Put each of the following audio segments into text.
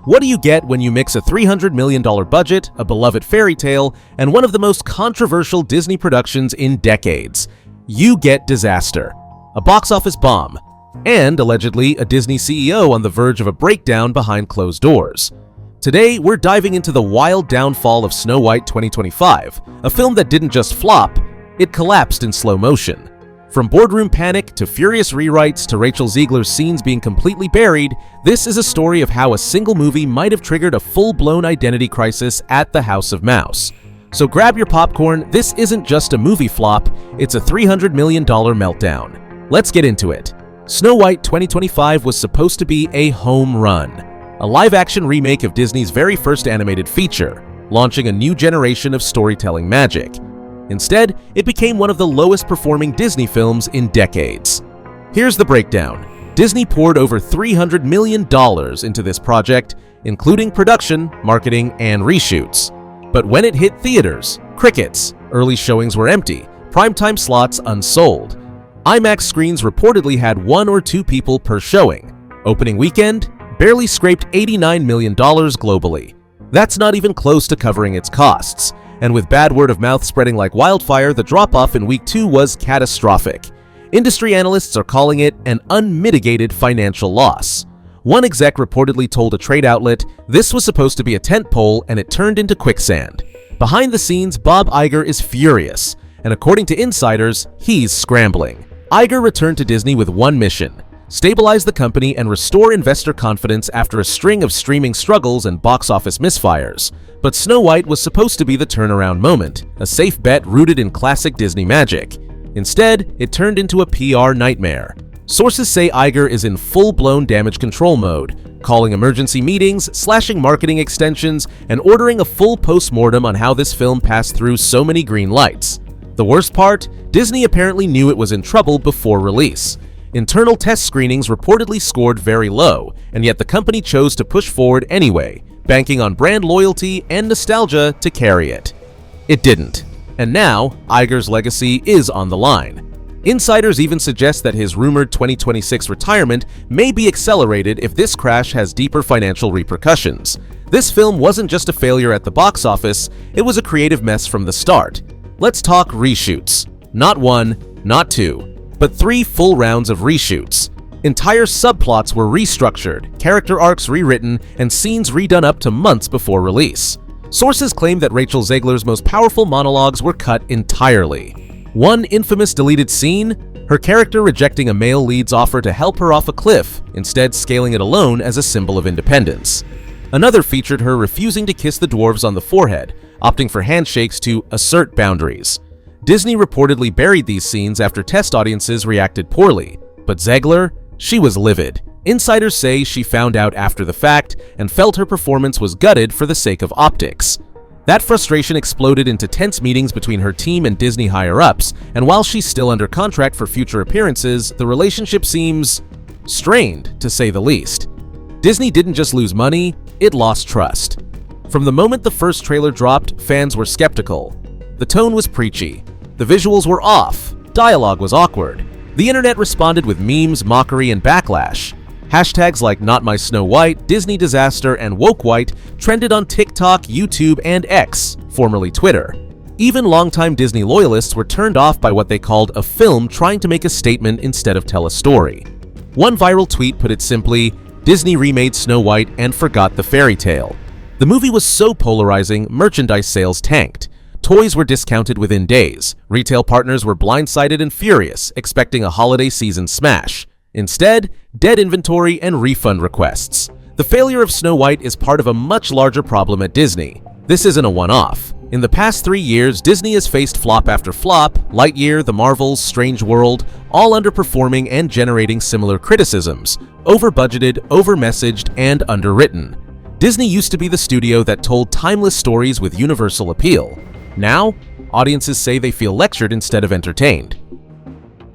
What do you get when you mix a $300 million budget, a beloved fairy tale, and one of the most controversial Disney productions in decades? You get disaster, a box office bomb, and allegedly a Disney CEO on the verge of a breakdown behind closed doors. Today, we're diving into the wild downfall of Snow White 2025, a film that didn't just flop, it collapsed in slow motion. From boardroom panic to furious rewrites to Rachel Zegler's scenes being completely buried, this is a story of how a single movie might have triggered a full-blown identity crisis at the House of Mouse. So grab your popcorn, this isn't just a movie flop, it's a $300 million meltdown. Let's get into it. Snow White 2025 was supposed to be a home run, a live-action remake of Disney's very first animated feature, launching a new generation of storytelling magic. Instead, it became one of the lowest-performing Disney films in decades. Here's the breakdown. Disney poured over $300 million into this project, including production, marketing, and reshoots. But when it hit theaters, crickets, early showings were empty, primetime slots unsold. IMAX screens reportedly had 1 or 2 people per showing. Opening weekend barely scraped $89 million globally. That's not even close to covering its costs. And with bad word of mouth spreading like wildfire, the drop-off in week 2 was catastrophic. Industry analysts are calling it an unmitigated financial loss. One exec reportedly told a trade outlet, "This was supposed to be a tentpole and it turned into quicksand." Behind the scenes, Bob Iger is furious, and according to insiders, he's scrambling. Iger returned to Disney with one mission: stabilize the company and restore investor confidence after a string of streaming struggles and box office misfires. But Snow White was supposed to be the turnaround moment, a safe bet rooted in classic Disney magic. Instead, it turned into a PR nightmare. Sources say Iger is in full-blown damage control mode, calling emergency meetings, slashing marketing extensions, and ordering a full post-mortem on how this film passed through so many green lights. The worst part? Disney apparently knew it was in trouble before release. Internal test screenings reportedly scored very low, and yet the company chose to push forward anyway, banking on brand loyalty and nostalgia to carry it. It didn't. And now, Iger's legacy is on the line. Insiders even suggest that his rumored 2026 retirement may be accelerated if this crash has deeper financial repercussions. This film wasn't just a failure at the box office, it was a creative mess from the start. Let's talk reshoots. Not 1, not 2, but 3 full rounds of reshoots. Entire subplots were restructured, character arcs rewritten, and scenes redone up to months before release. Sources claim that Rachel Zegler's most powerful monologues were cut entirely. One infamous deleted scene, her character rejecting a male lead's offer to help her off a cliff, instead scaling it alone as a symbol of independence. Another featured her refusing to kiss the dwarves on the forehead, opting for handshakes to assert boundaries. Disney reportedly buried these scenes after test audiences reacted poorly, but Zegler? She was livid. Insiders say she found out after the fact and felt her performance was gutted for the sake of optics. That frustration exploded into tense meetings between her team and Disney higher-ups, and while she's still under contract for future appearances, the relationship seems strained, to say the least. Disney didn't just lose money, it lost trust. From the moment the first trailer dropped, fans were skeptical. The tone was preachy. The visuals were off. Dialogue was awkward. The internet responded with memes, mockery, and backlash. Hashtags like #NotMySnowWhite, Disney Disaster, and Woke White trended on TikTok, YouTube, and X, formerly Twitter. Even longtime Disney loyalists were turned off by what they called a film trying to make a statement instead of tell a story. One viral tweet put it simply, "Disney remade Snow White and forgot the fairy tale." The movie was so polarizing, merchandise sales tanked. Toys were discounted within days. Retail partners were blindsided and furious, expecting a holiday season smash. Instead, dead inventory and refund requests. The failure of Snow White is part of a much larger problem at Disney. This isn't a one-off. In the past 3 years, Disney has faced flop after flop, Lightyear, The Marvels, Strange World, all underperforming and generating similar criticisms, over-budgeted, over-messaged, and underwritten. Disney used to be the studio that told timeless stories with universal appeal. Now, audiences say they feel lectured instead of entertained.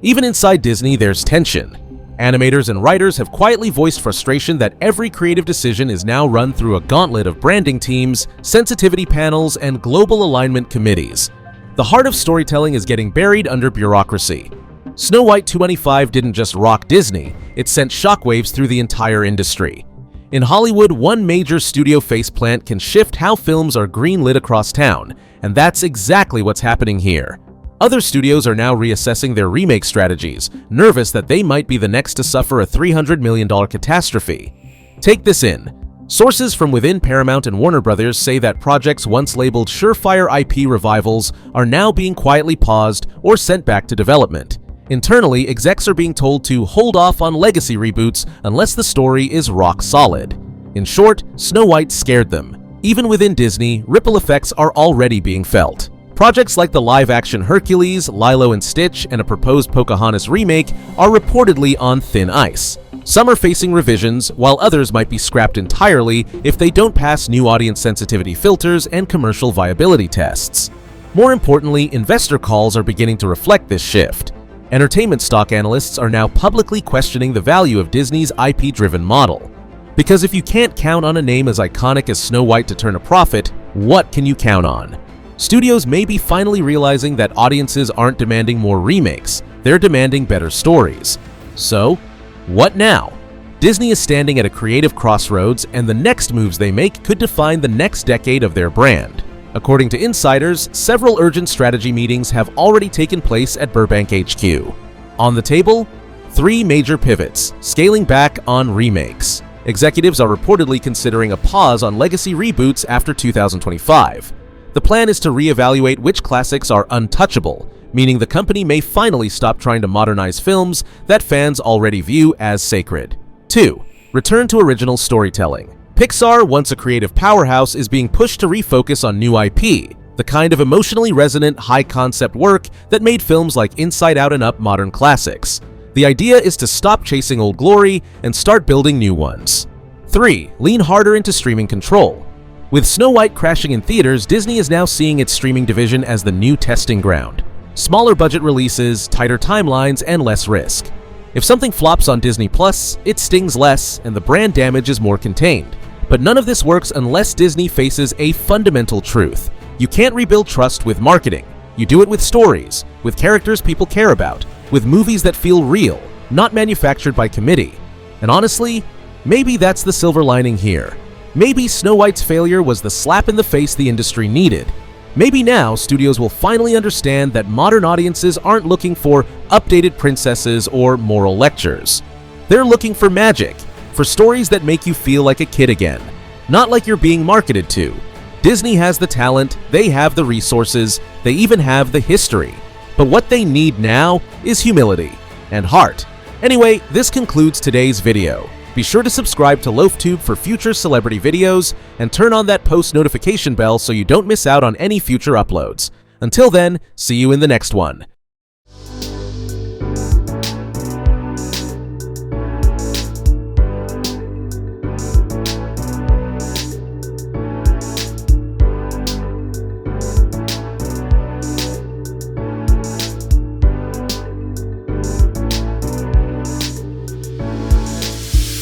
Even inside Disney, there's tension. Animators and writers have quietly voiced frustration that every creative decision is now run through a gauntlet of branding teams, sensitivity panels, and global alignment committees. The heart of storytelling is getting buried under bureaucracy. Snow White 2025 didn't just rock Disney, it sent shockwaves through the entire industry. In Hollywood, one major studio faceplant can shift how films are greenlit across town, and that's exactly what's happening here. Other studios are now reassessing their remake strategies, nervous that they might be the next to suffer a $300 million catastrophe. Take this in. Sources from within Paramount and Warner Brothers say that projects once labeled surefire IP revivals are now being quietly paused or sent back to development. Internally, execs are being told to hold off on legacy reboots unless the story is rock solid. In short, Snow White scared them. Even within Disney, ripple effects are already being felt. Projects like the live-action Hercules, Lilo and Stitch, and a proposed Pocahontas remake are reportedly on thin ice. Some are facing revisions, while others might be scrapped entirely if they don't pass new audience sensitivity filters and commercial viability tests. More importantly, investor calls are beginning to reflect this shift. Entertainment stock analysts are now publicly questioning the value of Disney's IP-driven model. Because if you can't count on a name as iconic as Snow White to turn a profit, what can you count on? Studios may be finally realizing that audiences aren't demanding more remakes, they're demanding better stories. So, what now? Disney is standing at a creative crossroads, and the next moves they make could define the next decade of their brand. According to insiders, several urgent strategy meetings have already taken place at Burbank HQ. On the table, 3 major pivots, scaling back on remakes. Executives are reportedly considering a pause on legacy reboots after 2025. The plan is to reevaluate which classics are untouchable, meaning the company may finally stop trying to modernize films that fans already view as sacred. 2. Return to original storytelling. Pixar, once a creative powerhouse, is being pushed to refocus on new IP, the kind of emotionally resonant, high-concept work that made films like Inside Out and Up modern classics. The idea is to stop chasing old glory and start building new ones. 3. Lean harder into streaming control. With Snow White crashing in theaters, Disney is now seeing its streaming division as the new testing ground. Smaller budget releases, tighter timelines, and less risk. If something flops on Disney+, it stings less and the brand damage is more contained. But none of this works unless Disney faces a fundamental truth. You can't rebuild trust with marketing. You do it with stories, with characters people care about, with movies that feel real, not manufactured by committee. And honestly, maybe that's the silver lining here. Maybe Snow White's failure was the slap in the face the industry needed. Maybe now studios will finally understand that modern audiences aren't looking for updated princesses or moral lectures. They're looking for magic, for stories that make you feel like a kid again, not like you're being marketed to. Disney has the talent, they have the resources, they even have the history. But what they need now is humility and heart. Anyway, this concludes today's video. Be sure to subscribe to LoafTube for future celebrity videos and turn on that post notification bell so you don't miss out on any future uploads. Until then, see you in the next one.